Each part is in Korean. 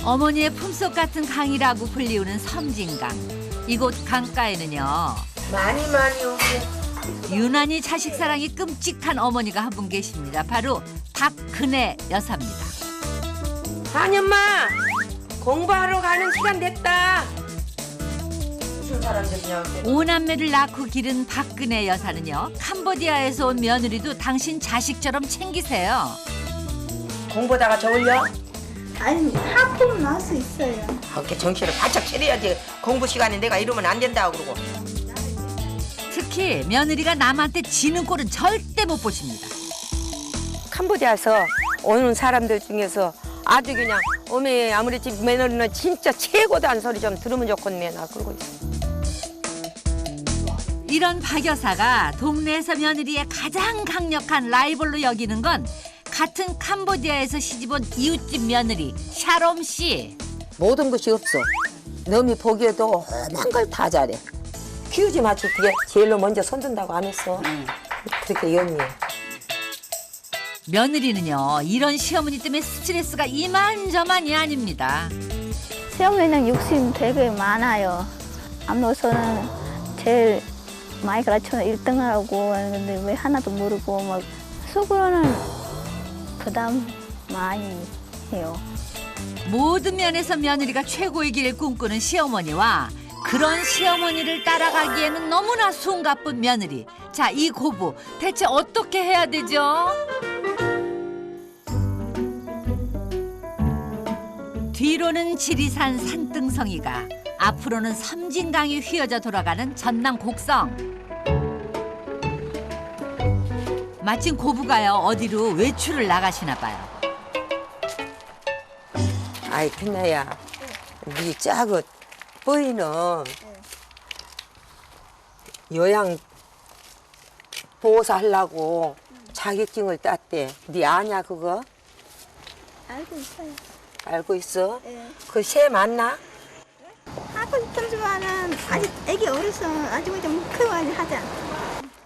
어머니의 품속 같은 강이라고 불리우는 섬진강. 이곳 강가에는요. 많이 오고. 유난히 자식 사랑이 끔찍한 어머니가 한 분 계십니다. 바로 박근혜 여사입니다. 한엄마 공부하러 가는 시간 됐다. 무슨 사람들이냐? 오남매를 낳고 기른 박근혜 여사는요. 캄보디아에서 온 며느리도 당신 자식처럼 챙기세요. 공부다가 저울려? 아니 하품 나올 수 있어요. 이렇게 정신을 바짝 차려야지. 공부 시간에 내가 이러면 안 된다고 그러고. 특히 며느리가 남한테 지는 꼴은 절대 못 보십니다. 캄보디아에서 오는 사람들 중에서 아주 그냥 어메 아무리 집 며느리는 진짜 최고다는 소리 좀 들으면 좋겠네 나 그러고 있어. 이런 박 여사가 동네에서 며느리의 가장 강력한 라이벌로 여기는 건 같은 캄보디아에서 시집온 이웃집 며느리 샤롬 씨. 모든 것이 없어. 너미 보기에도 험한 걸 다 잘해. 키우지 마치 그게 제일로 먼저 손든다고 안 했어. 그렇게 연미해. 며느리는요 이런 시어머니 때문에 스트레스가 이만저만이 아닙니다. 시어머니는 욕심 되게 많아요. 암로서는 제일 많이 가르쳐서 1등하고 하는데 왜 하나도 모르고 막 속으로는 부담 많이 해요. 모든 면에서 며느리가 최고의 길을 꿈꾸는 시어머니와 그런 시어머니를 따라가기에는 너무나 숨가쁜 며느리. 자, 이 고부 대체 어떻게 해야 되죠? 뒤로는 지리산 산등성이가 앞으로는 섬진강이 휘어져 돌아가는 전남 곡성. 마침 고부가요 어디로 외출을 나가시나 봐요. 아이 빛나야 네 작은 보이는 요양 보호사 하려고 자격증을 땄대. 네 아냐 그거? 알고 있어요. 알고 있어? 네. 그 새 맞나? 하고 싶지만은 아직 애기 어려서 나중에 좀 크면 하자.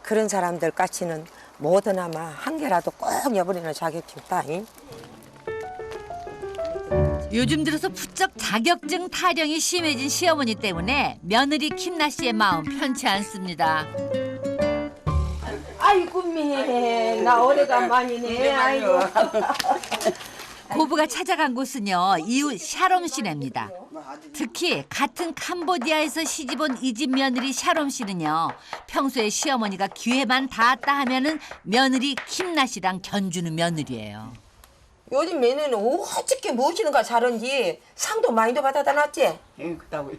그런 사람들 까치는 뭐든 아마 한 개라도 꼭 여버리는 자격증 따잉. 요즘 들어서 부쩍 자격증 타령이 심해진 시어머니 때문에 며느리 킴나 씨의 마음 편치 않습니다. 아이고 미, 나 오래간만이네. 아이고. 고부가 찾아간 곳은요 이웃 샤롬 씨네입니다. 특히 같은 캄보디아에서 시집온 이 집 며느리 샤롬 씨는요 평소에 시어머니가 기회만 닿았다 하면은 며느리 킴나 씨랑 견주는 며느리예요. 요즘 매너는 어떻게 무엇이는가 잘한지 상도 많이도 받아다 놨지? 그렇다고.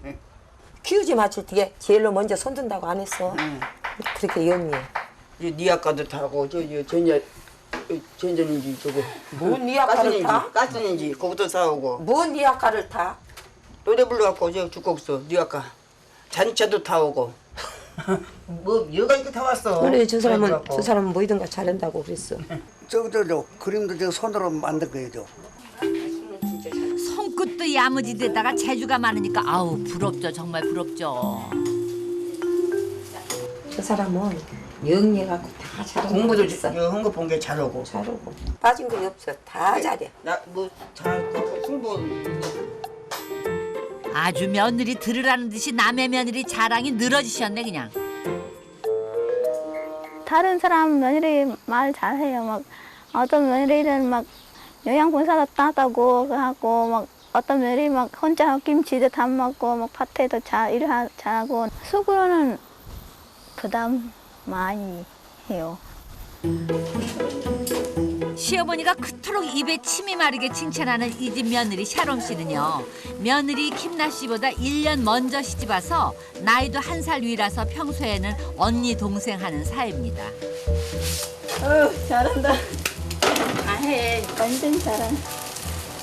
키우지 마칠 때 제일로 먼저 손든다고 안 했어. 그렇게 연미해. 니 아까도 타고 전전인지 저거 뭔 니아카를 타? 가스인지 그것도 사오고 뭔 니아카를 타? 노래 불러갖고 저 죽곡서 니 아까 잔차도 타오고 뭐 여가 이렇게 타왔어. 그래 저 사람은 뭐이든가 잘한다고 그랬어. 저거 그림도 저 손으로 만든 거예요. 저. 손끝도 야무지대다가 재주가 많으니까 아우 부럽죠. 정말 부럽죠. 저 사람은 영리해갖고 다 잘하고 공부도 있어. 한거 본 게 잘하고 잘하고 빠진 거 없어. 다 잘해. 나뭐잘 공부 아주 며느리 들으라는 듯이 남의 며느리 자랑이 늘어지셨네 그냥. 다른 사람 며느리 말 잘해요. 막 어떤 며느리는 막 영양분사도 따다고 하고 막 어떤 며느리 막 혼자 김치도 담먹고 막 밭에도 잘하고 속으로는 부담 많이 해요. 시어머니가 그토록 입에 침이 마르게 칭찬하는 이 집 며느리 샤롬 씨는요. 며느리 킴나 씨보다 1년 먼저 시집와서 나이도 1살 위라서 평소에는 언니 동생 하는 사이입니다. 잘한다. 해. 완전 잘한.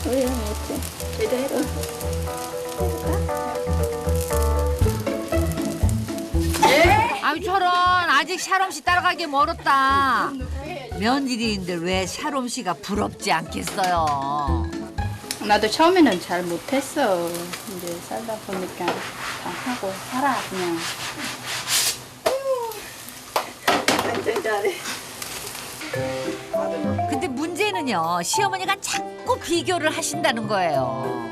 우리는 못해. 제대로 해볼까? 아유 저런 아직 샤롬 씨 따라가기 멀었다. 며느리인들 왜 샤롬 씨가 부럽지 않겠어요. 나도 처음에는 잘 못했어. 이제 살다 보니까 다 하고 살아 그냥. 완전 잘해. 근데 문제는요 시어머니가 자꾸 비교를 하신다는 거예요.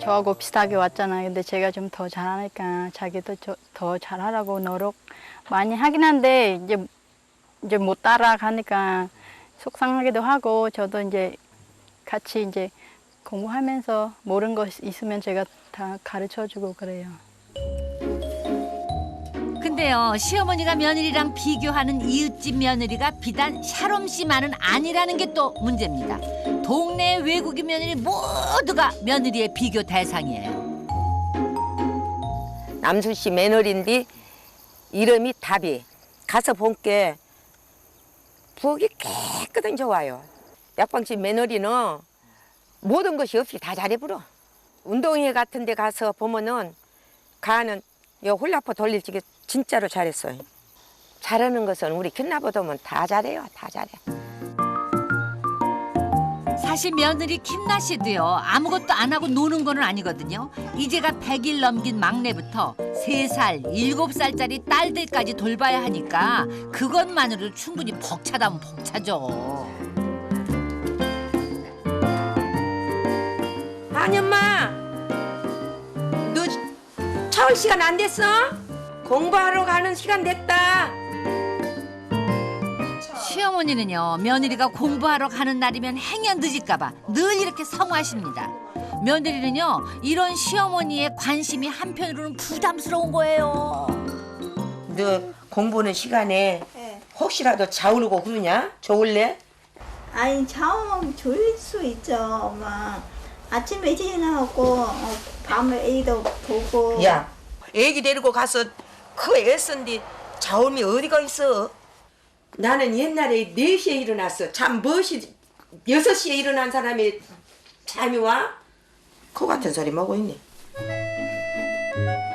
저하고 비슷하게 왔잖아요. 근데 제가 좀 더 잘하니까 자기도 더 잘하라고 노력 많이 하긴 한데 이제 못 따라가니까 속상하기도 하고 저도 이제 같이 이제 공부하면서 모르는 거 있으면 제가 다 가르쳐주고 그래요. 근데요, 시어머니가 며느리랑 비교하는 이웃집 며느리가 비단 샤롬 씨만은 아니라는 게 또 문제입니다. 동네 외국인 며느리 모두가 며느리의 비교 대상이에요. 남순 씨 며느리인데 이름이 답이. 가서 본게 부엌이 깨끗한 좋아요. 약방집 며느리는 모든 것이 없이 다 잘해버려. 운동회 같은 데 가서 보면은 가는 요 홀라퍼 돌릴 적에 진짜로 잘했어요. 잘하는 것은 우리 킨나보다면 다 잘해요. 다 잘해. 사실 며느리 김나 씨도요, 아무것도 안 하고 노는 거는 아니거든요. 이제가 100일 넘긴 막내부터 3살, 7살짜리 딸들까지 돌봐야 하니까 그것만으로도 충분히 벅차다면 벅차죠. 아니 엄마, 너 차올 시간 안 됐어? 공부하러 가는 시간 됐다. 시어머니는요, 며느리가 공부하러 가는 날이면 행여 늦을까 봐 늘 이렇게 성화하십니다. 며느리는요, 이런 시어머니의 관심이 한편으로는 부담스러운 거예요. 너 공부하는 시간에 네. 혹시라도 자오르고 그러냐? 좋을래? 아니 자오면 졸릴 수 있죠, 엄마. 아침에 일찍 나오고 밤에 애도 보고. 야, 애기 데리고 가서 그 애쓴디 자오름이 어디가 있어? 나는 옛날에 4시에 일어났어. 잠 무엇이 6시에 일어난 사람이 잠이 와? 코 같은 소리 뭐고 있니?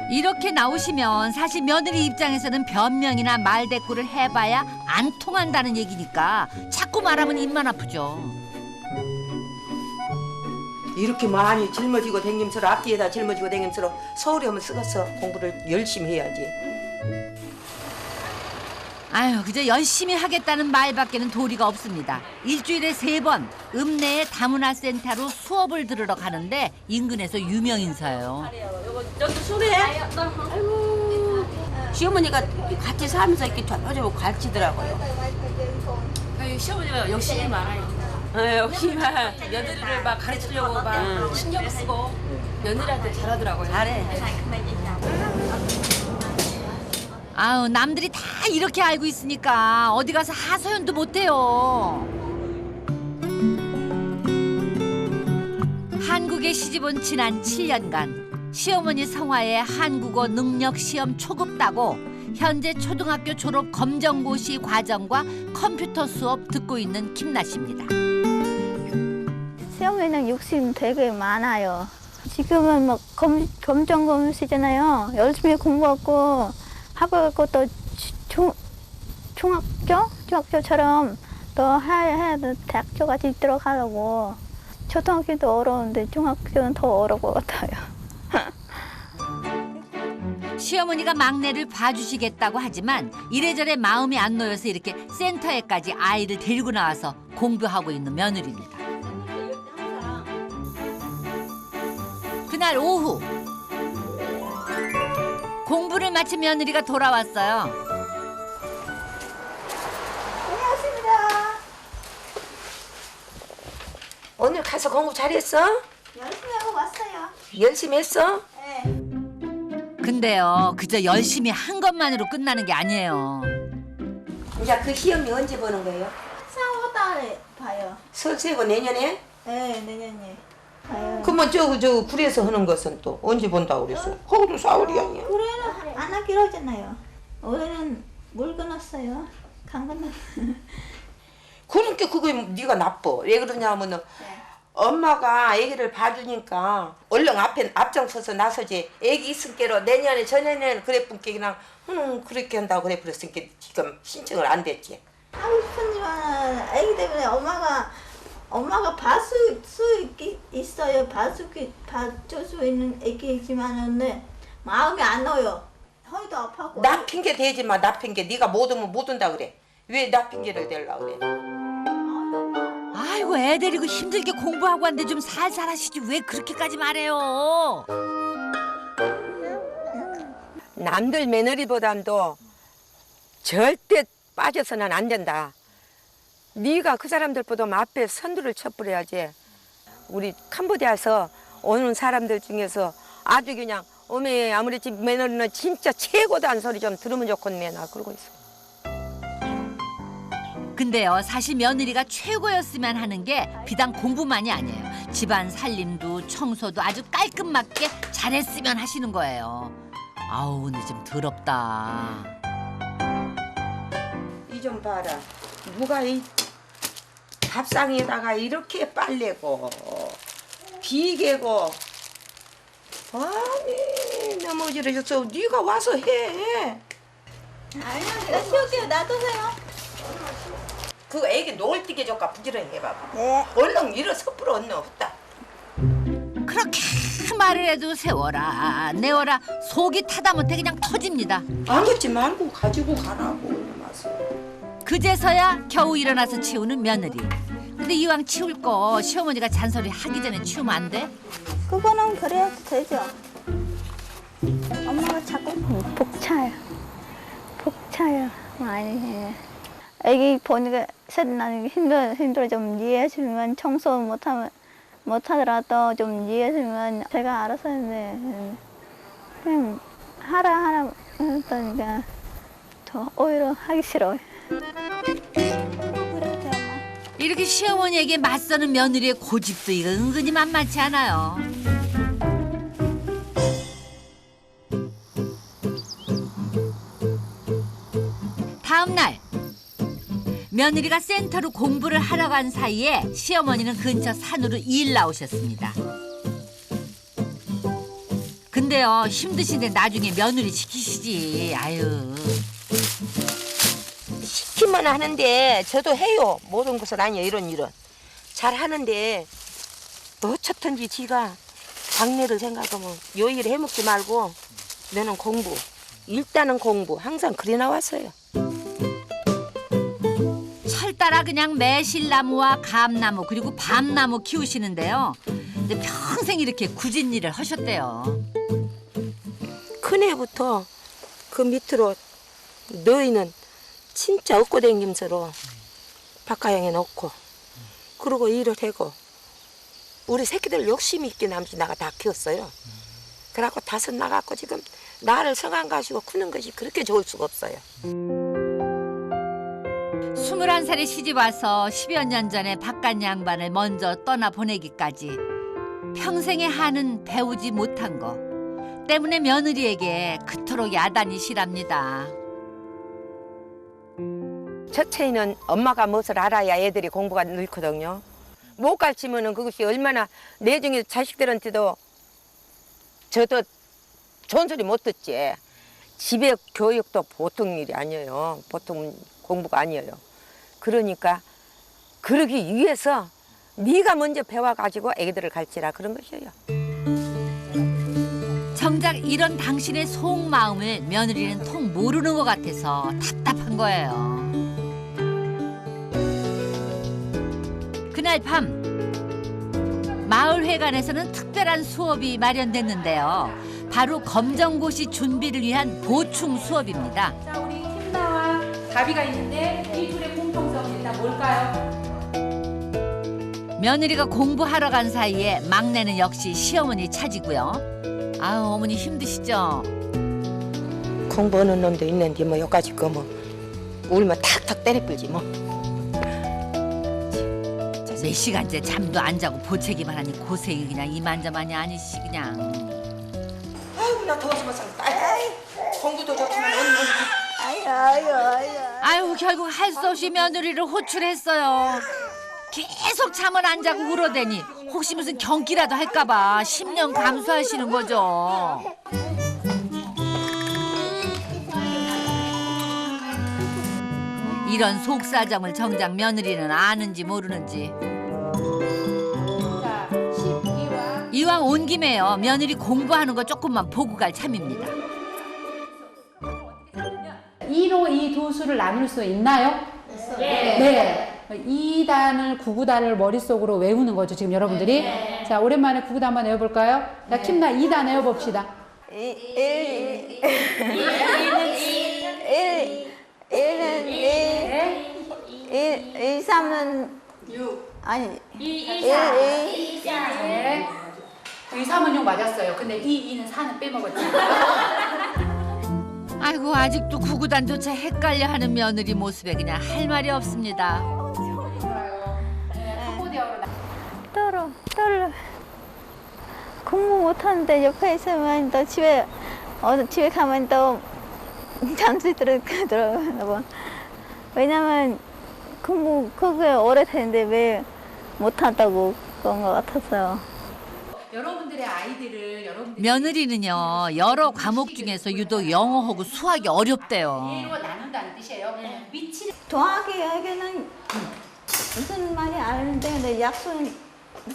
이렇게 나오시면 사실 며느리 입장에서는 변명이나 말대꾸를 해봐야 안 통한다는 얘기니까 자꾸 말하면 입만 아프죠. 이렇게 많이 짊어지고 댕김서로 앞뒤에다 짊어지고 댕김서로 서울에 오면 쓰겠어. 공부를 열심히 해야지. 아유, 그저 열심히 하겠다는 말밖에는 도리가 없습니다. 일주일에 3번 읍내의 다문화센터로 수업을 들으러 가는데 인근에서 유명인사예요. 시어머니가 같이 살면서 이렇게 좌표적으로 가르치더라고요. 시어머니가 욕심이 많아요. 욕심이 많아. 며느리를 막 가르치려고 막 신경 쓰고 며느리한테 잘하더라고요. 잘해. 아유, 남들이 다 이렇게 알고 있으니까 어디 가서 하소연도 못해요. 한국에 시집온 지난 7년간 시어머니 성화의 한국어 능력 시험 초급 따고 현재 초등학교 졸업 검정고시 과정과 컴퓨터 수업 듣고 있는 김나 씨입니다. 시어머니는 욕심 되게 많아요. 지금은 막 검정고시잖아요. 열심히 공부하고 하고 또 중학교처럼 더 해야 돼. 대학교까지 들어가려고. 초등학교도 어려운데 중학교는 더 어려울 것 같아요. 시어머니가 막내를 봐주시겠다고 하지만 이래저래 마음이 안 놓여서 이렇게 센터에까지 아이를 데리고 나와서 공부하고 있는 며느리입니다. 그날 오후 공부를 마친 며느리가 돌아왔어요. 안녕하십니다. 오늘 가서 공부 잘했어? 열심히 하고 왔어요. 열심히 했어? 네. 근데요, 그저 열심히 한 것만으로 끝나는 게 아니에요. 이제 그 시험이 언제 보는 거예요? 4월 달에 봐요. 설세고 내년에? 네, 내년에 봐요. 그러면 저 굴에서 하는 것은 또 언제 본다고 그랬어? 거기도 4월이 아니야. 올해는 안 하기로 하잖아요. 올해는 물 끊었어요. 강 건너. 그러니까 그거 네가 나빠. 왜 그러냐 하면은 엄마가 아기를 봐주니까 얼른 앞장서서 나서지. 아기 있을게로 내년에 저년에는 그래 뿐게 그냥 그렇게 한다고 그래 버렸으니까 지금 신청을 안 됐지. 하고 싶었지만 아기 때문에 엄마가 봐줄 수 있어요. 봐줄 수 있는 아기지만은 마음이 안 넣어요. 허리도 아파고. 나 핑계 대지 마. 나 핑계. 네가 못 오면 못 온다 그래. 왜 나 핑계를 대려고 그래? 아이고 아우 애 데리고 힘들게 공부하고 왔는데 좀 살살 하시지 왜 그렇게까지 말해요. 남들 며느리보담도 절대 빠져서는 안 된다. 네가 그 사람들보다 앞에 선두를 쳐버려야지. 우리 캄보디아에서 오는 사람들 중에서 아주 그냥 어메 아무리 집 며느리는 진짜 최고다는 소리 좀 들으면 좋겠네. 나 그러고 있어. 근데요 사실 며느리가 최고였으면 하는 게 비단 공부만이 아니에요. 집안 살림도 청소도 아주 깔끔하게 잘했으면 하시는 거예요. 아우 근데 좀 더럽다. 이 좀 봐라. 누가 이 밥상에다가 이렇게 빨래고 비개고 아니 넘어지러졌어. 네가 와서 해. 아니요, 제가 치울게요. 놔두세요. 그 애기 노을 띠게 줘가 부지런히 해봐봐. 네. 얼른 일어 섣부로 얻는 없다. 그렇게 말을 해도 세워라 내워라 속이 타다 못해 그냥 터집니다. 안 걷지 말고 가지고 가라고. 맞아. 그제서야 겨우 일어나서 치우는 며느리. 근데 이왕 치울 거 시어머니가 잔소리 하기 전에 치우면 안 돼? 그거는 그래도 되죠. 엄마가 자꾸 벅차요. 벅차요. 많이 해요. 애기 보니까 나는 힘들어 좀 이해해주면 청소 못하더라도 좀 이해해주면 제가 알아서 했는데 그냥 하라 했더니까 더 오히려 하기 싫어요. 그렇죠, 엄마. 이렇게 시어머니에게 맞서는 며느리의 고집도 이거 은근히 만만치 않아요. 다음 날 며느리가 센터로 공부를 하러 간 사이에 시어머니는 근처 산으로 일 나오셨습니다. 근데요 힘드신데 나중에 며느리 시키시지. 아유. 시키면 하는데 저도 해요. 모든 것은 아니에요. 이런 일은. 잘 하는데 어쨌든지 지가 장래를 생각하면 요 일 해먹지 말고 너는 공부. 일단은 공부. 항상 그래 나왔어요. 철따라 그냥 매실나무와 감나무 그리고 밤나무 키우시는데요. 근데 평생 이렇게 굳은 일을 하셨대요. 큰애부터 그 밑으로 너희는 진짜 얻고 댕김서로 바깥양에 놓고 그러고 일을 하고 우리 새끼들 욕심이 있게 남지 나가 다 키웠어요. 그래갖고 다섯 나갖고 지금 나를 성안 가시고 크는 것이 그렇게 좋을 수가 없어요. 21살에 시집와서 10여 년 전에 바깥 양반을 먼저 떠나보내기까지 평생의 한은 배우지 못한 거 때문에 며느리에게 그토록 야단이시랍니다. 첫째는 엄마가 무엇을 알아야 애들이 공부가 늘거든요. 못 가르치면은 그것이 얼마나 내중에 자식들한테도 저도 좋은 소리 못 듣지. 집에 교육도 보통 일이 아니에요. 보통 공부가 아니에요. 그러니까 그러기 위해서 네가 먼저 배워가지고 애기들을 가르치라 그런 것이에요. 정작 이런 당신의 속마음을 며느리는 통 모르는 것 같아서 답답한 거예요. 그날 밤 마을회관에서는 특별한 수업이 마련됐는데요. 바로 검정고시 준비를 위한 보충 수업입니다. 자, 우리 팀나와 다비가 있는데 이 둘의 공통점이 일단 뭘까요? 며느리가 공부하러 간 사이에 막내는 역시 시어머니 차지고요. 아유 어머니 힘드시죠? 공부하는 놈도 있는데 뭐 여기까지 뭐 울면 탁탁 때려불지 뭐. 몇 시간째 잠도 안 자고 보채기만 하니 고생이 그냥 이만저만이 아니시 그냥. 아이고 나 더워서 못 살겠다. 공부도 좋지만 언니. 아유 결국 할 수 없이 며느리를 호출했어요. 계속 잠을 안 자고 울어대니 혹시 무슨 경기라도 할까봐 10년 감수하시는 거죠. 이런 속사정을 정작 며느리는 아는지 모르는지. 자, 12와 이왕 온 김에요. 며느리 공부하는 거 조금만 보고 갈 참입니다. 2로 이 두 수를 나눌 수 있나요? 네. 2단을 9구단을 머릿속으로 외우는 거죠, 지금 여러분들이. 자, 오랜만에 9구단 한번 외워볼까요? 자, 킴나 2단 외워봅시다. 1은 1, 3은 6. 아니, 1, 2, 3은 6 맞았어요. 근데 2는 4는 빼먹었지. 아이고 아직도 구구단조차 헷갈려하는 며느리 모습에 그냥 할 말이 없습니다. 떨어. 공부 못하는데 옆에 있으면 또 집에 가면 또 잠시 들어가고. 왜냐면 공부 그게 오래됐는데 왜 못한다고 그런 것 같았어요. 여러분들의 아이들을 여러분들이 며느리는요 여러 과목 중에서 유독 영어하고 수학이 어렵대요. A로 나눈다는 뜻이에요. 위치를 정확히 여기는 무슨 말이 아는데 근데 약수는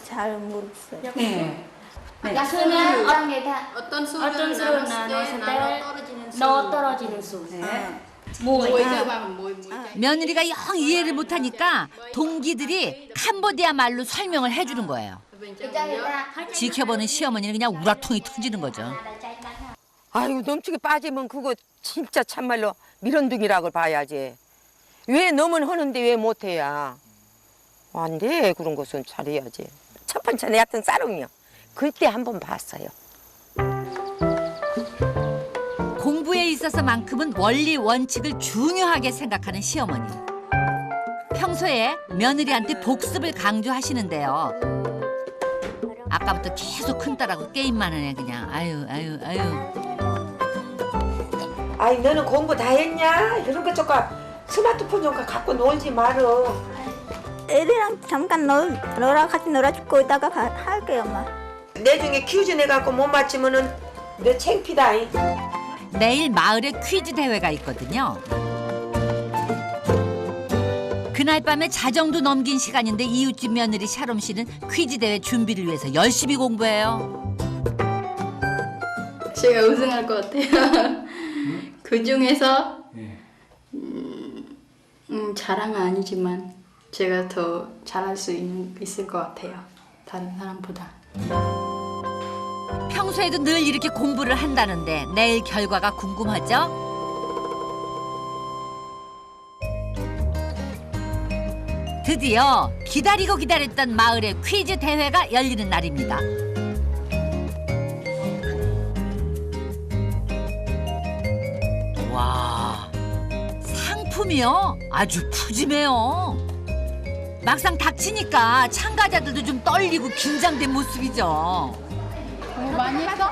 잘 모르겠어요. 네. 약수는 어떤 수를 나눴을 때 너 떨어지는 수. 며느리가 영 이해를 못하니까 동기들이 캄보디아 말로 설명을 해주는 거예요. 지켜보는 시어머니는 그냥 우라통이 터지는 거죠. 아이고 넘치게 빠지면 그거 진짜 참말로 미련둥이라고 봐야지. 왜 너만 하는데 왜 못해야. 안 돼, 그런 것은 잘해야지. 첫 번째 내 같은 싸롱이요. 그때 한번 봤어요. 공부에 있어서만큼은 원리 원칙을 중요하게 생각하는 시어머니. 평소에 며느리한테 복습을 강조하시는데요. 아까부터 계속 큰딸하고 게임만 하네 그냥. 아유. 아이 너는 공부 다 했냐? 이런 거 조금 스마트폰 좀 갖고 놀지 말어. 애들이랑 잠깐 같이 놀아주고 있다가 할게요, 엄마. 내중에 퀴즈 내갖고 못 맞히면은 너 창피다. 내일 마을에 퀴즈 대회가 있거든요. 그날 밤에 자정도 넘긴 시간인데 이웃집 며느리 샤롬 씨는 퀴즈 대회 준비를 위해서 열심히 공부해요. 제가 우승할 것 같아요. 그 중에서 자랑은 아니지만 제가 더 잘할 수 있을 것 같아요. 다른 사람보다. 평소에도 늘 이렇게 공부를 한다는데 내일 결과가 궁금하죠? 드디어 기다리고 기다렸던 마을의 퀴즈 대회가 열리는 날입니다. 와, 상품이요? 아주 푸짐해요. 막상 닥치니까 참가자들도 좀 떨리고 긴장된 모습이죠. 많이 했어?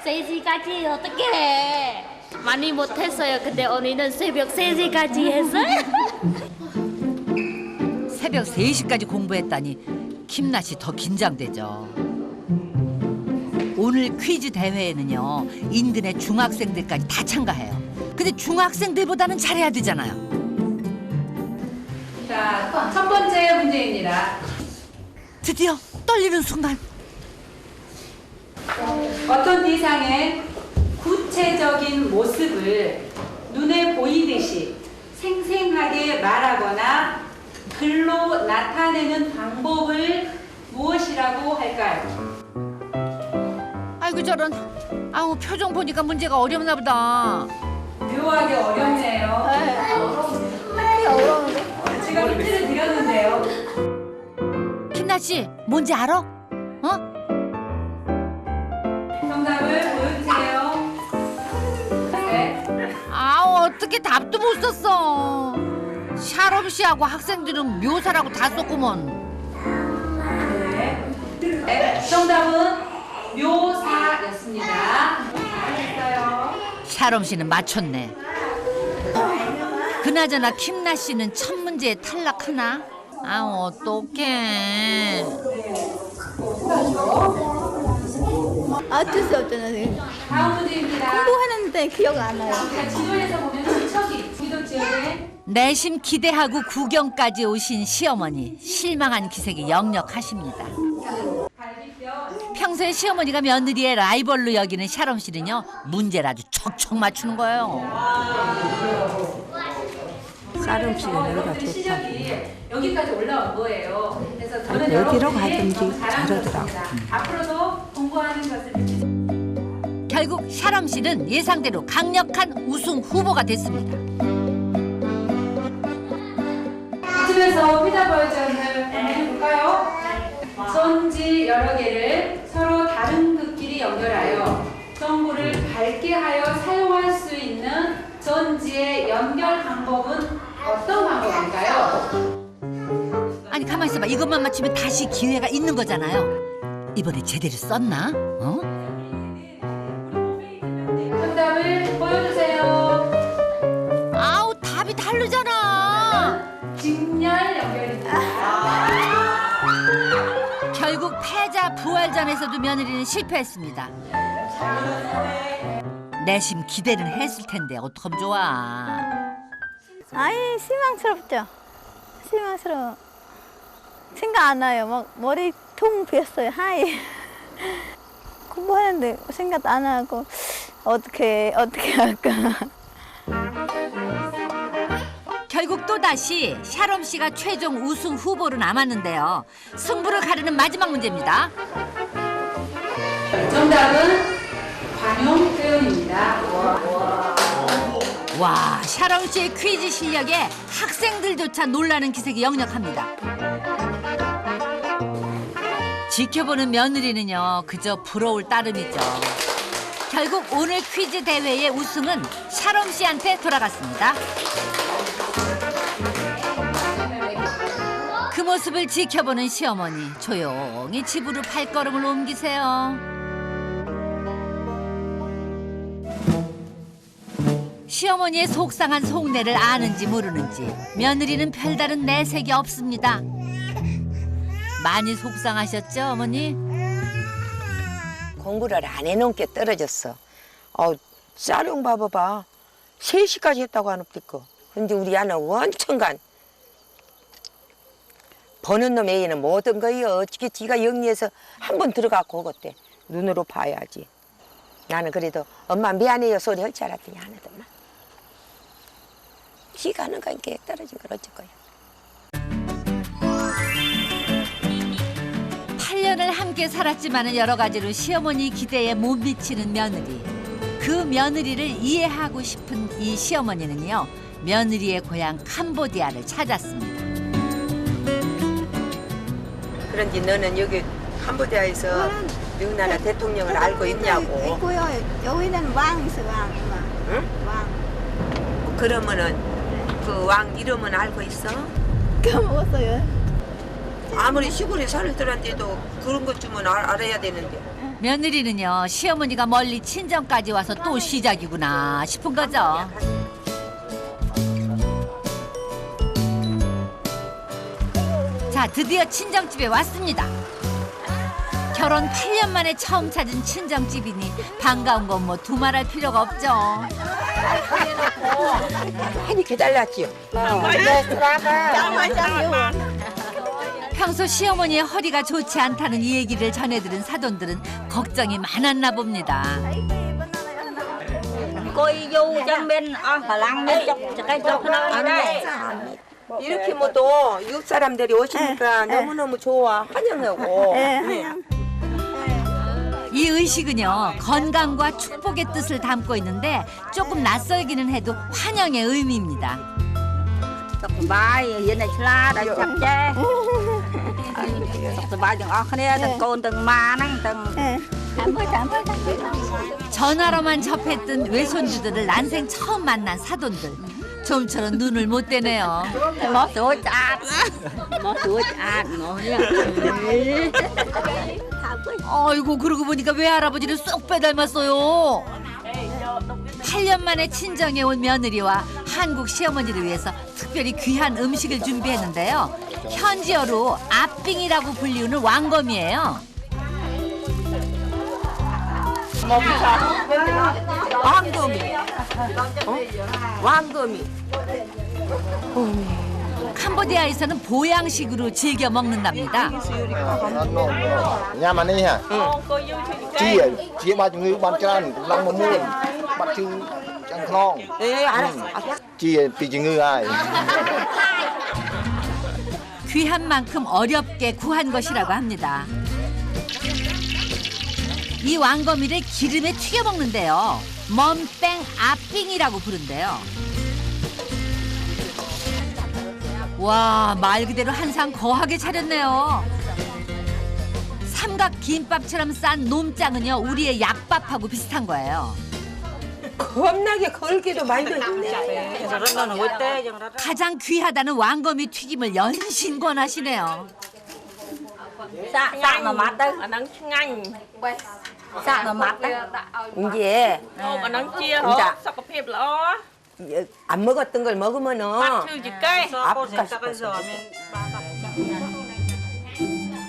3시까지 어떡해. 많이 못했어요. 근데 언니는 새벽 3시까지 했어요. 새벽 3시까지 공부했다니 김나 씨 더 긴장되죠. 오늘 퀴즈 대회에는요 인근의 중학생들까지 다 참가해요. 근데 중학생들보다는 잘해야 되잖아요. 자, 첫 번째 문제입니다. 드디어 떨리는 순간. 어떤 대상의 구체적인 모습을 눈에 보이듯이 생생하게 말하거나 글로 나타내는 방법을 무엇이라고 할까요? 아이고 저런. 아우 표정 보니까 문제가 어렵나 보다. 묘하게 어렵네요. 어려운데? 제가 힌트를 드렸는데요. 김나 씨 뭔지 알아? 어? 정답을 보여주세요. 네. 아우 어떻게 답도 못 썼어. 샤롬 씨하고 학생들은 묘사라고 다 썼구먼. 네. 정답은 묘사였습니다. 잘했어요. 샤롬 씨는 맞췄네. 그나저나 김나 씨는 첫 문제에 탈락하나? 아우 어떡해. 어쩔 수 없잖아요. 다음 문제입니다. 공부했는데 기억 안 나요. 자, 지도에서 보면 지척이 지도 지역에 내심 기대하고 구경까지 오신 시어머니. 실망한 기색이 역력하십니다. 평소에 시어머니가 며느리의 라이벌로 여기는 샤롬 씨는요 문제를 아주 척척 맞추는 거예요. 쌀음식은 여기가 좋다. 실력이 여기까지 올라온 거예요. 그래서 저는 어디로 여러분이 가든지 잘하더라고. 잘하더라고. 앞으로도 공부하는 것을 결국 샤롬 씨는 예상대로 강력한 우승 후보가 됐습니다. 이쯤에서 피자 버전을 한번 해볼까요? 전지 여러 개를 서로 다른 극끼리 연결하여 전구를 밝게 하여 사용할 수 있는 전지의 연결 방법은 어떤 방법일까요? 아니 가만히 있어봐. 이것만 맞추면 다시 기회가 있는 거잖아요. 이번에 제대로 썼나? 어? 정답을 보여주세요. 아우 답이 다르잖아. 직렬 연결입니다. 결국 패자 부활전에서도 며느리는 실패했습니다. 내심 기대는 했을 텐데 어떡하면 좋아. 아이 실망스럽죠. 실망스러워. 생각 안 나요. 막 머리 통 비었어요. 하이. 공부하는데 생각 안 하고 어떻게 할까. 결국 또다시 샤롬 씨가 최종 우승 후보로 남았는데요. 승부를 가르는 마지막 문제입니다. 정답은 관용 표현입니다. 와, 샤롬 씨의 퀴즈 실력에 학생들조차 놀라는 기색이 역력합니다. 지켜보는 며느리는요, 그저 부러울 따름이죠. 결국 오늘 퀴즈 대회의 우승은 샤롬 씨한테 돌아갔습니다. 그 모습을 지켜보는 시어머니, 조용히 집으로 발걸음을 옮기세요. 시어머니의 속상한 속내를 아는지 모르는지 며느리는 별다른 내색이 없습니다. 많이 속상하셨죠, 어머니? 공부를 안 해놓은 게 떨어졌어. 쌀용 봐봐봐. 3시까지 했다고 안 없겠고. 근데 우리 아는 원천간 버는 놈 애는 모든 거요. 어떻게 지가 영리해서 한 번 들어가고 오겠대. 눈으로 봐야지. 나는 그래도 엄마 미안해요 소리 할 줄 알았더니 안 하더만. 지가 하는 거니까 떨어진 걸 어쩔 거야. 8년을 함께 살았지만은 여러 가지로 시어머니 기대에 못 미치는 며느리. 그 며느리를 이해하고 싶은 이 시어머니는요, 며느리의 고향 캄보디아를 찾았습니다. 그런지 너는 여기 캄보디아에서 명나라 대통령을 알고 있냐고. 있고요. 여기는 왕 있어, 왕. 응? 왕. 그러면은 그 왕 이름은 알고 있어? 까먹었어요. 아무리 시골에 살더라도 그런 것 쯤은 알아야 되는데. 며느리는요, 시어머니가 멀리 친정까지 와서 또 시작이구나 싶은 거죠. 자, 드디어 친정집에 왔습니다. 결혼 8년 만에 처음 찾은 친정집이니 반가운 건 뭐 두말할 필요가 없죠. 많이 기다렸지요. 평소 시어머니의 허리가 좋지 않다는 이 얘기를 전해들은 사돈들은 걱정이 많았나 봅니다. 이렇게 뭐도 이웃 사람들이 오시니까 너무너무 좋아. 환영하고. 이 의식은요, 건강과 축복의 뜻을 담고 있는데 조금 낯설기는 해도 환영의 의미입니다. 전화로만 접했던 외손주들을 난생 처음 만난 사돈들. 좀처럼 눈을 못 떼네요. 아이고, 그러고 보니까 외할아버지를 쏙 빼닮았어요. 8년 만에 친정에 온 며느리와 한국 시어머니를 위해서 특별히 귀한 음식을 준비했는데요. 현지어로 아삥이라고 불리우는 왕검이에요. 왕검이. 왕검이. 캄보디아에서는 보양식으로 즐겨 먹는답니다. Nhà mà đi hả? Chia ba chừng người ban cho ăn, lăng mà mua, bắt chư chẳng khong. 예, 알았어. chia pi ngư ai. 귀한 만큼 어렵게 구한 것이라고 합니다. 이 왕거미를 기름에 튀겨 먹는데요. 멈뺑 아삥이라고 부른대요. 와, 말 그대로 한상 거하게 차렸네요. 삼각 김밥처럼 싼 놈짱은요, 우리의 약밥하고 비슷한 거예요. 겁나게 걸기도 많이 있네. 가장 귀하다는 왕거미 튀김을 연신 권하시네요. 이제 안 먹었던 걸 먹으면은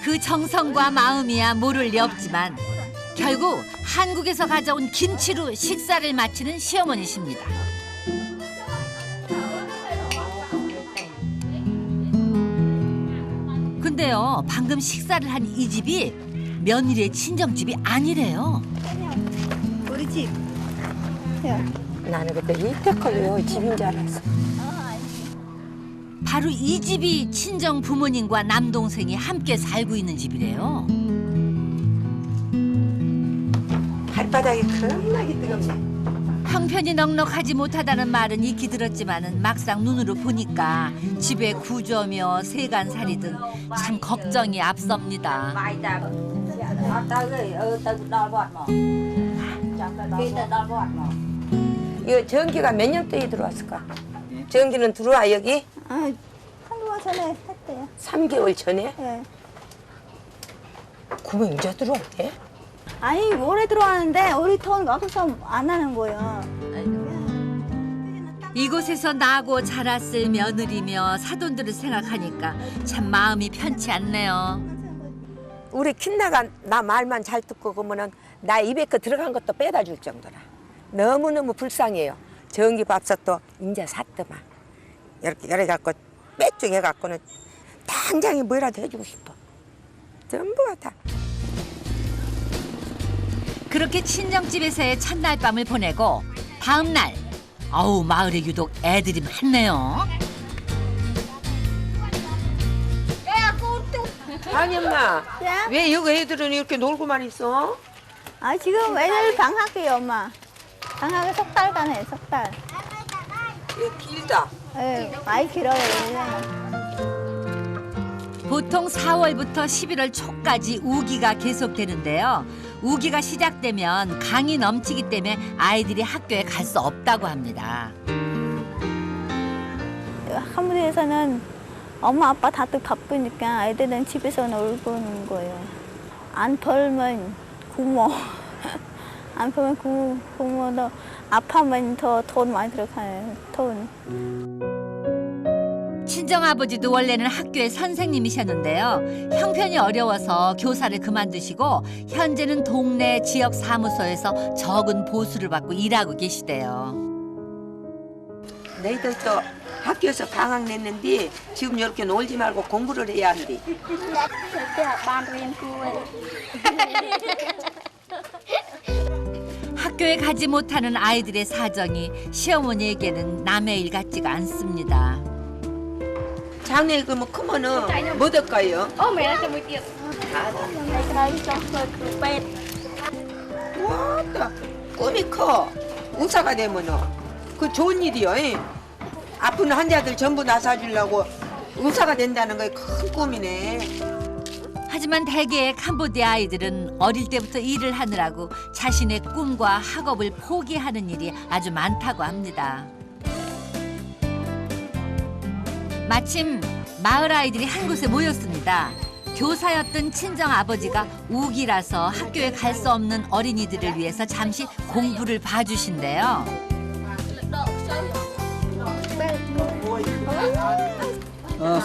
그 정성과 마음이야 모를 리 없지만 결국 한국에서 가져온 김치로 식사를 마치는 시어머니십니다. 근데요, 방금 식사를 한 이 집이 며느리의 친정집이 아니래요. 우리 집. 나는 그때 이때걸요 집인 줄 알았어. 바로 이 집이 친정 부모님과 남동생이 함께 살고 있는 집이래요. 발바닥이 겁나게 뜨겁네. 형편이 넉넉하지 못하다는 말은 익히 들었지만은 막상 눈으로 보니까 집에 구조며 세간살이 등 참 걱정이 앞섭니다. 이거 전기가 몇 년도에 들어왔을까? 전기는 들어와 여기? 아, 한동안 전에 했대요. 3개월 전에? 네. 그러면 이제 들어왔대? 아니, 올해 들어왔는데 우리 돈 없어서 안 하는 거예요. 이곳에서 나고 자랐을 며느리며 사돈들을 생각하니까 참 마음이 편치 않네요. 우리 킨나가 나 말만 잘 듣고 그러면은 나 입에 거 들어간 것도 빼다 줄 정도라. 너무너무 불쌍해요. 전기밥솥도 이제 샀더만. 이렇게 갖고 빼쭉 해갖고는 당장에 뭐라도 해주고 싶어. 전부가 다. 그렇게 친정집에서의 첫날 밤을 보내고 다음 날 어우, 마을에 유독 애들이 많네요. 아니 엄마 예? 왜 여기 애들은 이렇게 놀고만 있어? 아, 지금 애들 방학이에요, 엄마. 방학에 석 달간 해, 석 달. 이거 길다. 예, 많이 길어요, 보통 4월부터 11월 초까지 우기가 계속되는데요. 우기가 시작되면 강이 넘치기 때문에 아이들이 학교에 갈 수 없다고 합니다. 한국에서는 엄마, 아빠 다들 바쁘니까 아이들은 집에서 놀고 있는 거예요. 안 벌면 굶어. 안 벌면 굶어도 아파면 더 돈 많이 들어가요, 돈. 친정아버지도 원래는 학교의 선생님이셨는데요. 형편이 어려워서 교사를 그만두시고 현재는 동네 지역 사무소에서 적은 보수를 받고 일하고 계시대요. 너희들도 학교에서 방학 냈는데 지금 이렇게 놀지 말고 공부를 해야 한대. 학교에 가지 못하는 아이들의 사정이 시어머니에게는 남의 일 같지가 않습니다. 장래 그러면 크면은 뭐 될까요? 와따 꿈이 커. 의사가 되면은 그 좋은 일이요. 아픈 환자들 전부 나서주려고 의사가 된다는 게 큰 꿈이네. 하지만 대개의 캄보디아 아이들은 어릴 때부터 일을 하느라고 자신의 꿈과 학업을 포기하는 일이 아주 많다고 합니다. 마침 마을 아이들이 한 곳에 모였습니다. 교사였던 친정 아버지가 우기라서 학교에 갈 수 없는 어린이들을 위해서 잠시 공부를 봐주신대요.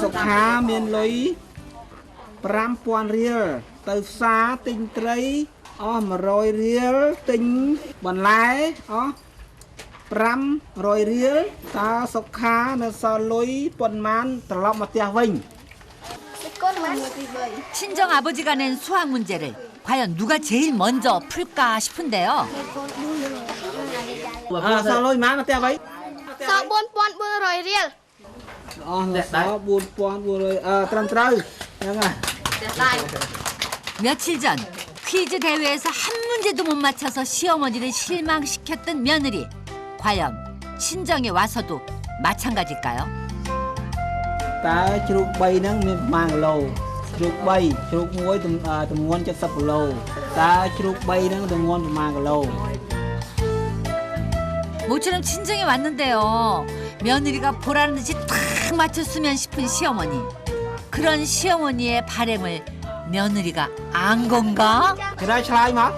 속하មានលុយ 5,000 រៀលទៅផ្សារទិញត្រីអស់100រៀលទិញបន្លែអស់500រៀលតើសុខានៅសល់លុយប៉ុន្មានត្រឡប់មកផ្ទះវិញ 친정 아버지가 낸 수학 문제를 과연 누가 제일 먼저 풀까 싶은데요. សល់លុយប៉ុន្មានមកផ្ទះវិញ 4,400 រៀល អស់4,400 ត្រឹមត្រូវហ្នឹងហើយ 며칠 전 퀴즈 대회에서 한 문제도 못 맞춰서 시어머니를 실망시켰던 며느리. 과연 친정에 와서도 마찬가지일까요? តើជ្រូក3ហ្នឹងមានប្រមាណគីឡូជ្រូក3ជ្រូក1ទម្ងន់70គីឡូតើជ្រូក3ហ្នឹងទម្ងន់ប្រមាណគីឡូ 모처럼 친정에 왔는데요. 며느리가 보라는 듯이 탁 맞췄으면 싶은 시어머니. 그런 시어머니의 바램을 며느리가 안 건가? គេได้ឆ្លើយមក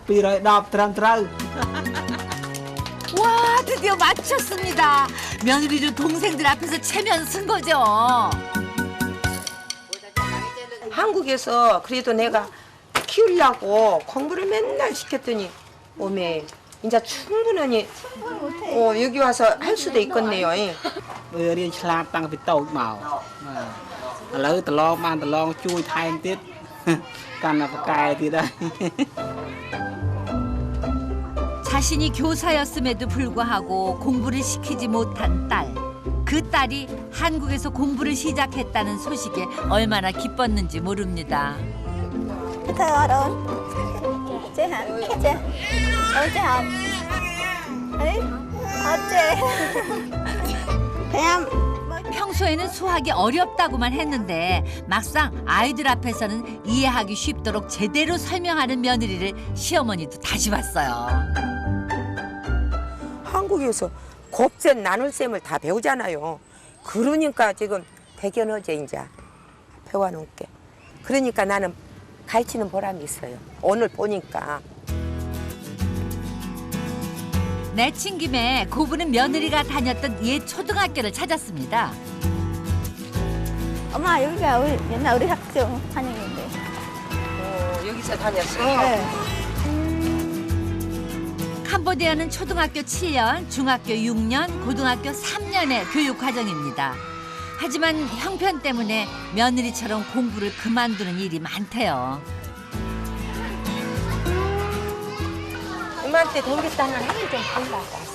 210 ត្រឹមត្រូវ 와, 드디어 맞췄습니다. 며느리를 동생들 앞에서 체면 쓴 거죠. 한국에서 그래도 내가 키우려고 공부를 맨날 시켰더니 오메 이제 충분히 여기 와서 할 수도 있겠네요. វារៀនឆ្លាតតាំងពីតូចមកឥឡូវតឡងបានតឡងជួយថែមទៀត កាន់តែប្រកែទៀតហើយ 자신이 교사였음에도 불구하고 공부를 시키지 못한 딸. 그 딸이 한국에서 공부를 시작했다는 소식에 얼마나 기뻤는지 모릅니다. 평소에는 수학이 어렵다고만 했는데 막상 아이들 앞에서는 이해하기 쉽도록 제대로 설명하는 며느리를 시어머니도 다시 봤어요. 한국에서 곱셈 나눌셈을 다 배우잖아요. 그러니까 지금 대견어제 이제 배워놓은 게. 그러니까 나는 가르치는 보람이 있어요. 오늘 보니까. 내친 김에 고부는 며느리가 다녔던 옛 초등학교를 찾았습니다. 엄마 여기가 옛날 우리 학교 다녔는데. 여기서 다녔어? 네. 캄보디아는 초등학교 7년, 중학교 6년, 고등학교 3년의 교육 과정입니다. 하지만 형편 때문에 며느리처럼 공부를 그만두는 일이 많대요. 이맘때 댕겼다는 해를 좀 보려고.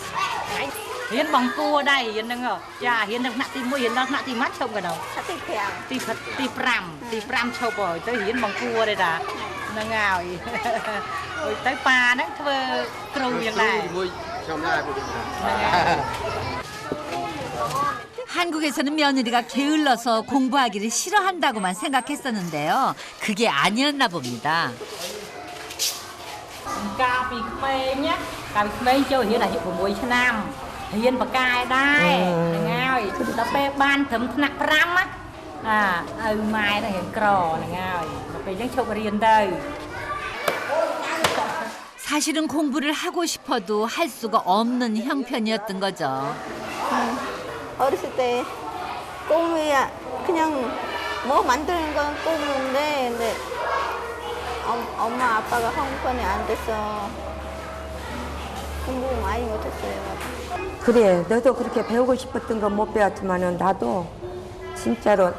Hiến bằng cua đây, hiến đang ở. Dạ, hiến đang nặng tí mũi, hiến đang nặng tí mắt chồng cả đâu. Tí pram chồng rồi, tới hiến bằng cua đây là. Nó ngào. Rồi tới pa đó, thưa cừu như này. 한국에서는 며느리가 게을러서 공부하기를 싫어한다고만 생각했었는데요. 그게 아니었나 봅니다. Cà phê phê nhá. Cà phê phê chơi hiến là hiệu của mỗi năm. Hiến bạc cài đây. Ngào. Đó phê ban thấm nặng pram á. Mai nó hiến cỏ ngào. Nó phê chồng riêng đây. 사실은 공부를 하고 싶어도 할 수가 없는 형편이었던 거죠. 어렸을 때 꿈이 그냥 뭐 만드는 건 꿈인데 근데 엄마 아빠가 형편이 안 돼서 공부 많이 못했어요. 그래, 너도 그렇게 배우고 싶었던 건 못 배웠지만은 나도 진짜로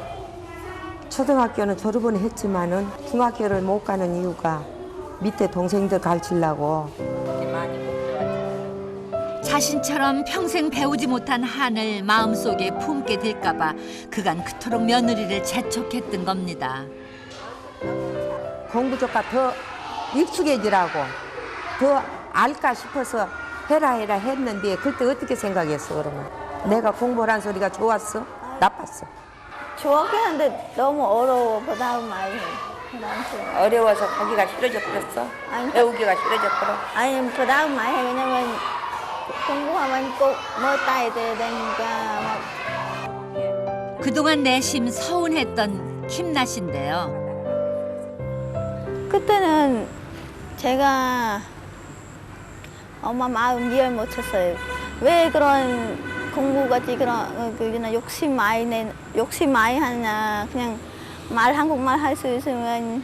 초등학교는 졸업은 했지만은 중학교를 못 가는 이유가 밑에 동생들 가르치려고 자신처럼 평생 배우지 못한 한을 마음속에 품게 될까 봐 그간 그토록 며느리를 재촉했던 겁니다. 공부조차 더 익숙해지라고 더 알까 싶어서 해라 했는데 그때 어떻게 생각했어 그러면? 내가 공부를 한 소리가 좋았어? 나빴어? 좋았긴 한데 너무 어려워 그다음 많이 어려워서 가기가 싫어져 버렸어? 배우기가 싫어져 버려? 아니 그다음 많이 왜냐면 공부하면 꼭 뭐 따야 되니까 그동안 내심 서운했던 김나 씨인데요. 그때는 제가 엄마 마음 이해 못했어요. 왜 그런 공부같이 그런 그냥 욕심 많이 하냐. 그냥 한국말 할 수 있으면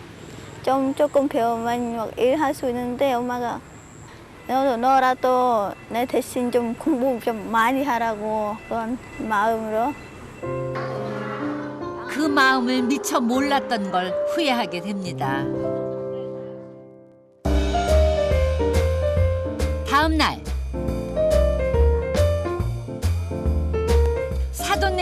조금 배우면 막 일할 수 있는데 엄마가 너라도 내 대신 좀 공부 좀 많이 하라고 그런 마음으로. 그 마음을 미처 몰랐던 걸 후회하게 됩니다. 다음 날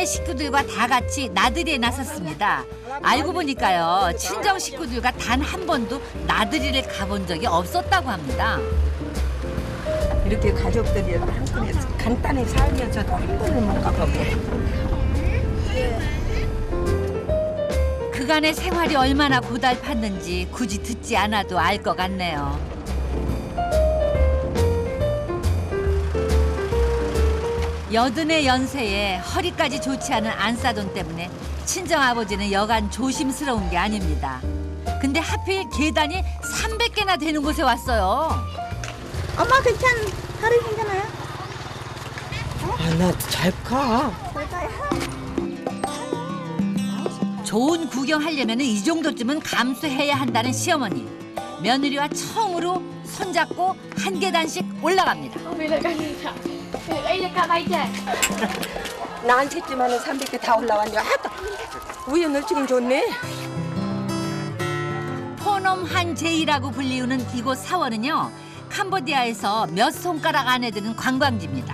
식구들과 다 같이 나들이에 나섰습니다. 알고 보니까요, 친정 식구들과 단 한 번도 나들이를 가본 적이 없었다고 합니다. 이렇게 가족들이 한꺼번에 간단히 살면서도 한 번을 못 가보고. 그간의 생활이 얼마나 고달팠는지 굳이 듣지 않아도 알 것 같네요. 여든의 연세에 허리까지 좋지 않은 안사돈 때문에 친정아버지는 여간 조심스러운 게 아닙니다. 근데 하필 계단이 300개나 되는 곳에 왔어요. 엄마 다리 괜찮아요? 아, 나 잘 가. 좋은 구경하려면 이 정도쯤은 감수해야 한다는 시어머니. 며느리와 처음으로 손잡고 한 계단씩 올라갑니다. 나한테쯤 300개 다 올라왔냐? 우연을 지금 좋네. 포놈 한제이라고 불리우는 이곳 사원은요, 캄보디아에서 몇 손가락 안에 드는 관광지입니다.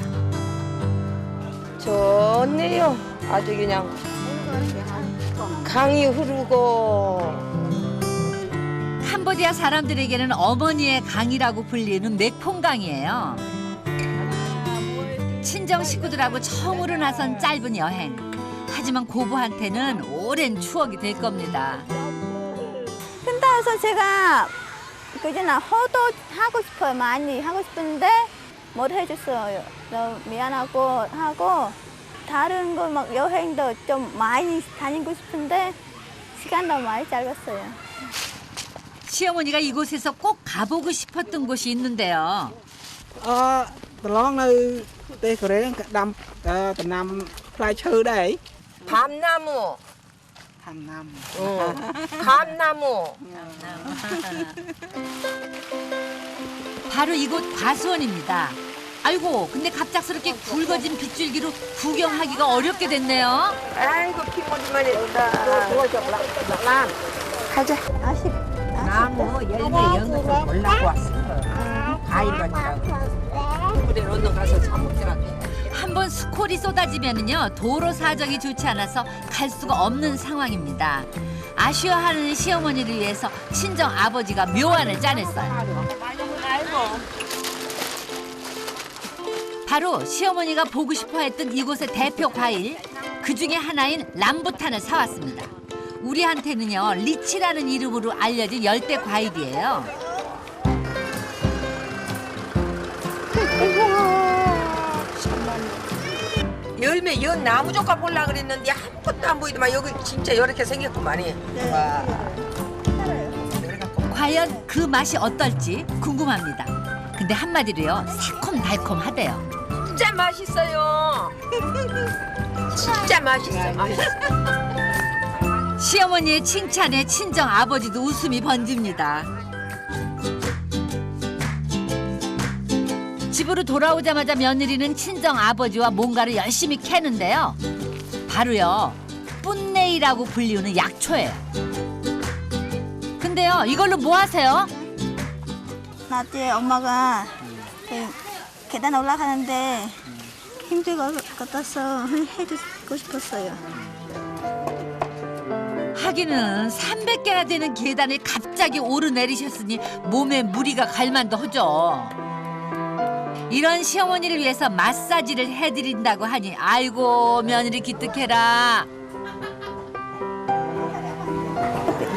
좋네요. 아주 그냥 강이 흐르고. 캄보디아 사람들에게는 어머니의 강이라고 불리는 메콩강이에요. 친정 식구들하고 처음으로 나선 짧은 여행. 하지만 고부한테는 오랜 추억이 될 겁니다. 근데 제가 그전에 호도 하고 싶어요. 많이 하고 싶은데 못 해줬어요. 너무 미안하고 하고 다른 거 막 여행도 좀 많이 다니고 싶은데 시간도 많이 짧았어요. 시어머니가 이곳에서 꼭 가보고 싶었던 곳이 있는데요. Long nơi tê Korea đâm từ năm phai chư đây. 밤나무. Nam. 감나무. 바로 이곳 과수원입니다. 아이고, 근데 갑작스럽게 굵어진 빗줄기로 구경하기가 어렵게 됐네요. 아이고 피곤이만 해. 가자. 나무 열매 연어서 올라고 왔어. 가위반이라고. 그래 언어 가서 사 먹더라고. 한번 스콜이 쏟아지면은요, 도로 사정이 좋지 않아서 갈 수가 없는 상황입니다. 아쉬워하는 시어머니를 위해서 친정 아버지가 묘안을 짜냈어요. 바로 시어머니가 보고 싶어했던 이곳의 대표 과일, 그 중에 하나인 람부탄을 사왔습니다. 우리한테는요, 리치라는 이름으로 알려진 열대 과일이에요. 열매 연 나무 조각 볼라 그랬는데 아무것도 안 보이더만 여기 진짜 이렇게 생겼구만이. 와. 과연 그 맛이 어떨지 궁금합니다. 근데 한마디로요, 새콤달콤하대요. 진짜 맛있어요. 진짜 맛있어. 시어머니의 칭찬에 친정 아버지도 웃음이 번집니다. 집으로 돌아오자마자 며느리는 친정 아버지와 뭔가를 열심히 캐는데요. 바로요, 뿜네이라고 불리우는 약초예요. 근데요, 이걸로 뭐 하세요? 낮에 엄마가 계단 올라가는데 힘들 것 같아서 해주고 싶었어요. 하기는 300개나 되는 계단을 갑자기 오르내리셨으니 몸에 무리가 갈 만도 하죠. 이런 시어머니를 위해서 마사지를 해드린다고 하니 아이고 며느리 기특해라.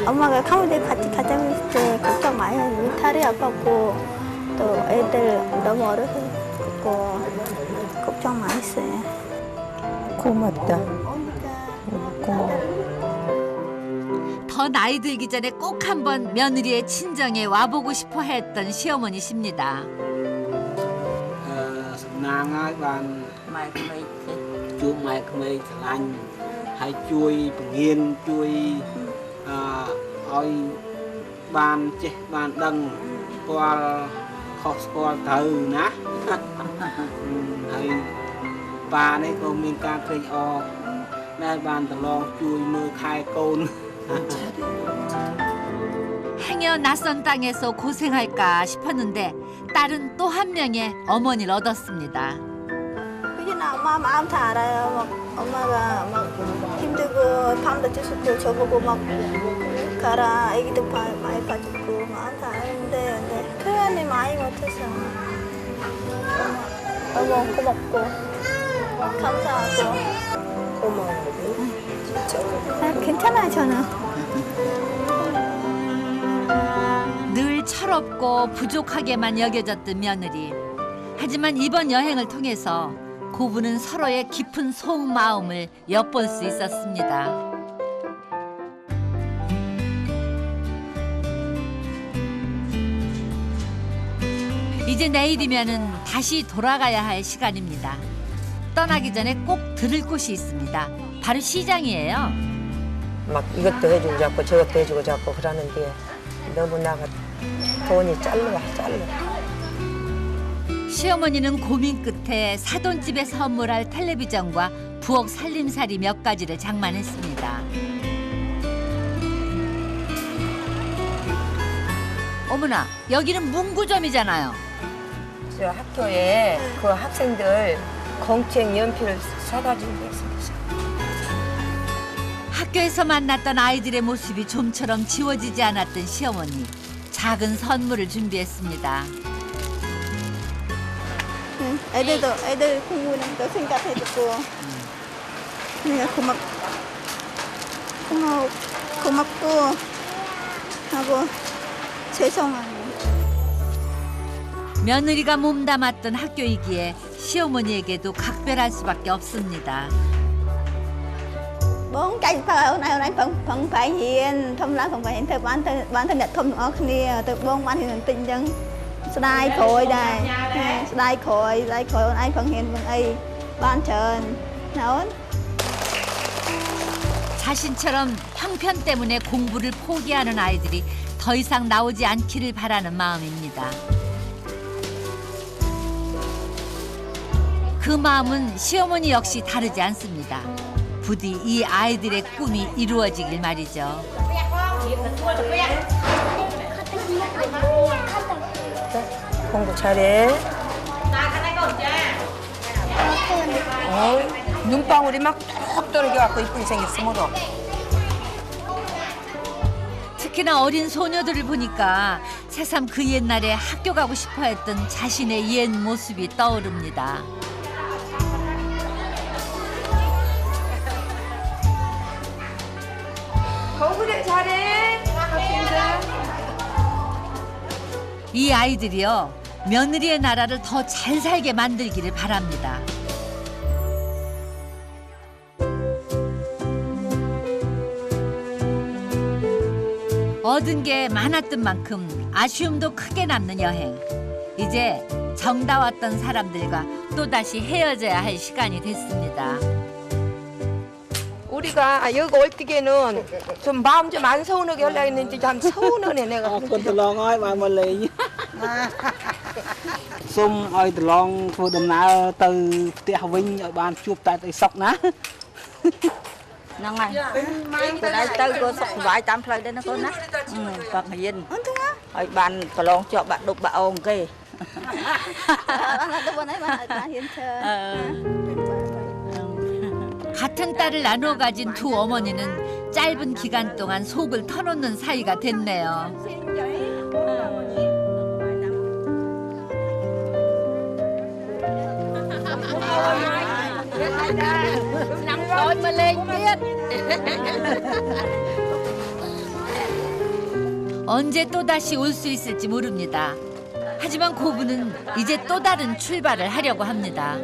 엄마가 캄보디아 같이 가자고 했을 때 걱정 많이 해요. 다리 아팠고 또 애들 너무 어려서 걱정 많이 했어요. 고맙다. 고마워. 더 나이 들기 전에 꼭 한번 며느리의 친정에 와보고 싶어 했던 시어머니십니다. Nàng ơi bạn chú mày khmei lành hay chui nghiên chui oi ban chết ban đằng qua khóc qua từ ná hay bà này có miền ca khơi o đây ban tờ long chui mưa khai côn. 행여 낯선 땅에서 고생할까 싶었는데 딸은 또 한 명의 어머니를 얻었습니다. 그전 맨날 엄마 마음 다 알아요. 막 엄마가 막 힘들고 밤도 주스고 저보고 막 가라 애기들 많이 봐주고 마음 다 아는데 근데 표현이 많이 못해서 너무 고맙고 감사하고 고마워. 진짜. 괜찮아요 저는. 늘 철없고 부족하게만 여겨졌던 며느리. 하지만 이번 여행을 통해서 고부는 서로의 깊은 속마음을 엿볼 수 있었습니다. 이제 내일이면은 다시 돌아가야 할 시간입니다. 떠나기 전에 꼭 들을 곳이 있습니다. 바로 시장이에요. 막 이것도 해주고 자꾸 저것도 해주고 자꾸 그러는데 너무 나가 돈이 잘라. 시어머니는 고민 끝에 사돈집에 선물할 텔레비전과 부엌 살림살이 몇 가지를 장만했습니다. 어머나, 여기는 문구점이잖아요. 저 학교에 그 학생들 공책 연필을 사다 주고 있습니다. 학교에서 만났던 아이들의 모습이 좀처럼 지워지지 않았던 시어머니. 작은 선물을 준비했습니다. 애들 공부는 또 생각해주고 그냥 고맙고 하고 죄송하고. 며느리가 몸담았던 학교이기에 시어머니에게도 각별할 수밖에 없습니다. Bốn cái hôm nay phần phải hiện thông lá phần phải hiện thực bản thân nhật thông ở kia từ bốn ban hiện tình dân slide khối đây slide khối ai phần hiện phần ấy ban trần 나온. 자신처럼 형편 때문에 공부를 포기하는 아이들이 더 이상 나오지 않기를 바라는 마음입니다. 그 마음은 시어머니 역시 다르지 않습니다. 부디 이 아이들의 꿈이 이루어지길 말이죠. 공부 잘해. 눈방울이 막 톡 떨어져갖고 이쁘게 생겼어, 모두. 특히나 어린 소녀들을 보니까 새삼 그 옛날에 학교 가고 싶어 했던 자신의 옛 모습이 떠오릅니다. 공부를 잘해. 이 아이들이요, 며느리의 나라를 더 잘 살게 만들기를 바랍니다. 얻은 게 많았던 만큼 아쉬움도 크게 남는 여행. 이제 정다웠던 사람들과 또다시 헤어져야 할 시간이 됐습니다. 우리가 여기 올 때에는 좀 마음 좀 안 서운하게 하려고 했는데 참 서운하네 내가. con từ lon ơi bà mà lì xung ơi từ lon thôi đầm nào từ tiệt vinh ở bàn chụp tại sọc ná Nâng này. Từ đây tới cô sọc vài trăm phơi đây nó cô nát. Phật hiền. Ở bàn bà lon cho bạn đục bà ồn kì. 같은 딸을 나누어 가진 두 어머니는 짧은 기간 동안 속을 터놓는 사이가 됐네요. 언제 또다시 올 수 있을지 모릅니다. 하지만 고부는 이제 또 다른 출발을 하려고 합니다.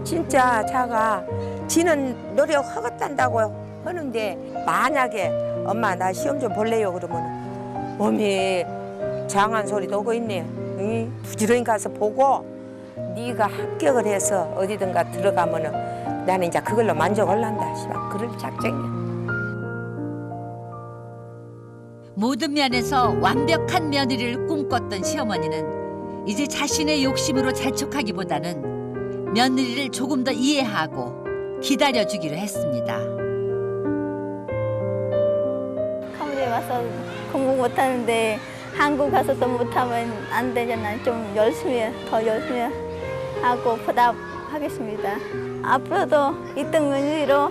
진짜 자가 지는 노력하겠단다고 하는데 만약에 엄마 나 시험 좀 볼래요 그러면 어미 장한 소리도 오고 있네. 응? 부지런히 가서 보고 네가 합격을 해서 어디든가 들어가면은 나는 이제 그걸로 만족할란다. 씨발 그럴 작정이야. 모든 면에서 완벽한 며느리를 꿈꿨던 시어머니는 이제 자신의 욕심으로 재촉하기보다는 며느리를 조금 더 이해하고 기다려주기로 했습니다. 캄보디아 와서 공부 못하는데 한국 가서도 못하면 안 되잖아요. 좀 더 열심히 하고 보답하겠습니다. 앞으로도 1등 며느리로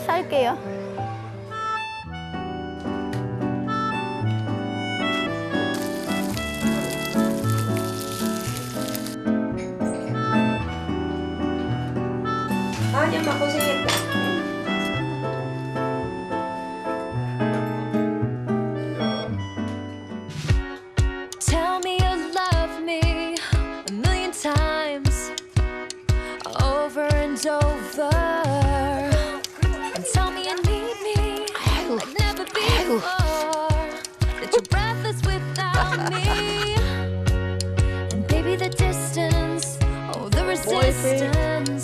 살게요. 아니 엄마 고생했다. Tell me you love me a million times over and over, and tell me you need me like never before, that you're breathless without me, and baby the distance, oh the resistance.